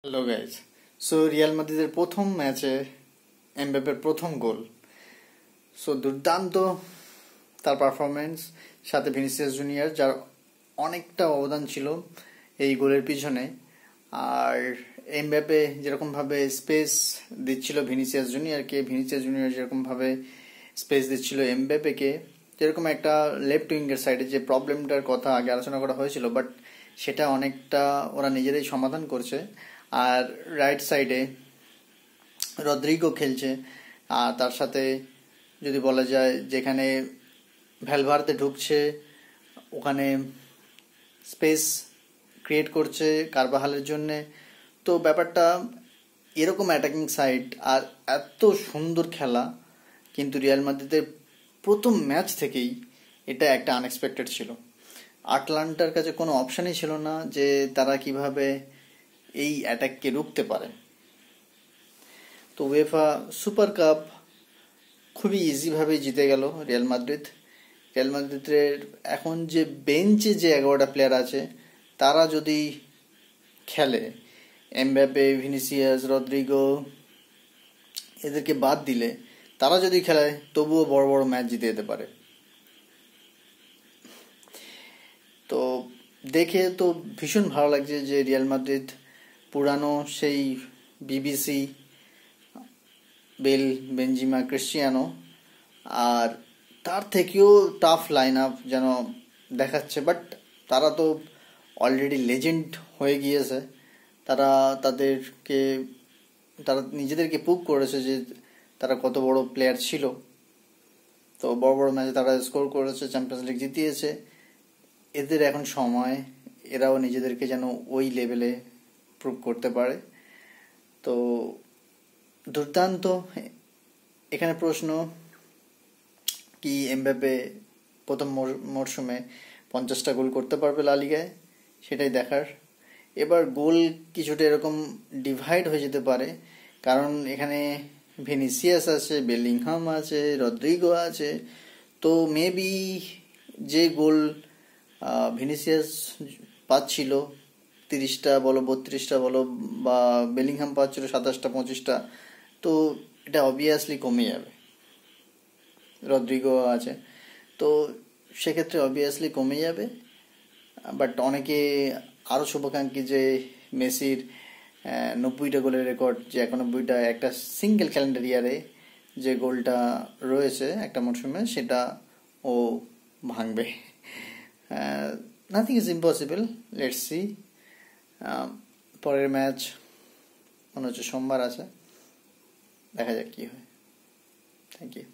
Hello guys. So Real মাদ্রিদের প্রথম ম্যাচে এমবাপ্পের প্রথম গোল। সো দুর্দান্ত তার পারফরমেন্স, সাথে ভিনিসিয়াস জুনিয়র যার অনেকটা অবদান ছিল এই গোলের পিছনে। আর এমবাপ্পে যেরকমভাবে স্পেস দিচ্ছিল ভিনিসিয়াস জুনিয়রকে, ভিনিসিয়াস জুনিয়র যেরকমভাবে স্পেস দিচ্ছিল এমবাপ্পেকে, যেরকম একটা লেফট উইঙ্গের সাইডে যে প্রবলেমটার কথা আগে আলোচনা করা হয়েছিল, বাট সেটা অনেকটা ওরা নিজেরাই সমাধান করছে। আর রাইট সাইডে রদ্রিগো খেলছে, আর তার সাথে যদি বলা যায় যেখানে ভ্যালভার্দে ঢুকছে ওখানে স্পেস ক্রিয়েট করছে কারবাহালের জন্যে। তো ব্যাপারটা এরকম অ্যাটাকিং সাইড আর এত সুন্দর খেলা, কিন্তু রিয়াল মাদ্রিদের প্রথম ম্যাচ থেকেই এটা একটা আনএক্সপেক্টেড ছিল। আটলান্টার কাছে কোনো অপশানই ছিল না যে তারা কিভাবে এই অ্যাটাককে রুখতে পারে। তো উয়েফা সুপার কাপ খুবই ইজিভাবে জিতে গেল রিয়াল মাদ্রিদ। রিয়াল মাদ্রিদের এখন যে বেঞ্চে যে 11টা প্লেয়ার আছে তারা যদি খেলে, এমবাপ্পে, ভিনিসিয়াস, রদ্রিগো এদেরকে বাদ দিলে তারা যদি খেলে তবুও বড় বড় ম্যাচ জিতে যেতে পারে। তো দেখে তো ভীষণ ভালো লাগছে যে রিয়াল মাদ্রিদ পুরানো সেই বিবিসি, বেল, বেনজিমা, ক্রিস্টিয়ানো আর তার থেকেও টাফ লাইন আপ যেন দেখাচ্ছে। বাট তারা তো অলরেডি লেজেন্ড হয়ে গিয়েছে। তারা তারা নিজেদেরকে প্রুভ করেছে যে তারা কত বড় প্লেয়ার ছিল। তো বড় বড় ম্যাচে তারা স্কোর করেছে, চ্যাম্পিয়ন্স লিগ জিতিয়েছে। এদের এখন সময় এরাও নিজেদেরকে যেন ওই লেভেলে প্রুভ করতে পারে। তো দুর্দান্ত। এখানে প্রশ্ন কি এমবাপ্পে প্রথম মরশুমে 50টা গোল করতে পারবে লা লিগায়, সেটাই দেখার। এবার গোল কিছুটা এরকম ডিভাইড হয়ে যেতে পারে, কারণ এখানে ভিনিসিয়াস আছে, বেলিংহাম আছে, রদ্রিগো আছে। তো মেবি যে গোল ভিনিসিয়াস পাচ্ছিল 30টা বলো, 32টা বলো, বা বেলিংহাম পাচ্ছিল 27টা 25টা, তো এটা অবভিয়াসলি কমে যাবে। রদ্রিগো আছে, তো সেক্ষেত্রে অবভিয়াসলি কমে যাবে। বাট অনেকে আরও শুভাকাঙ্ক্ষী যে মেসির 90টা গোলের রেকর্ড, যে 91টা একটা সিঙ্গেল ক্যালেন্ডার ইয়ারে যে গোলটা রয়েছে একটা মরশুমে, সেটা ও ভাঙবে। Nothing is impossible, let's see. পরের ম্যাচ মনে হচ্ছে সোমবার আছে, দেখা যাক কি হয়। Thank you.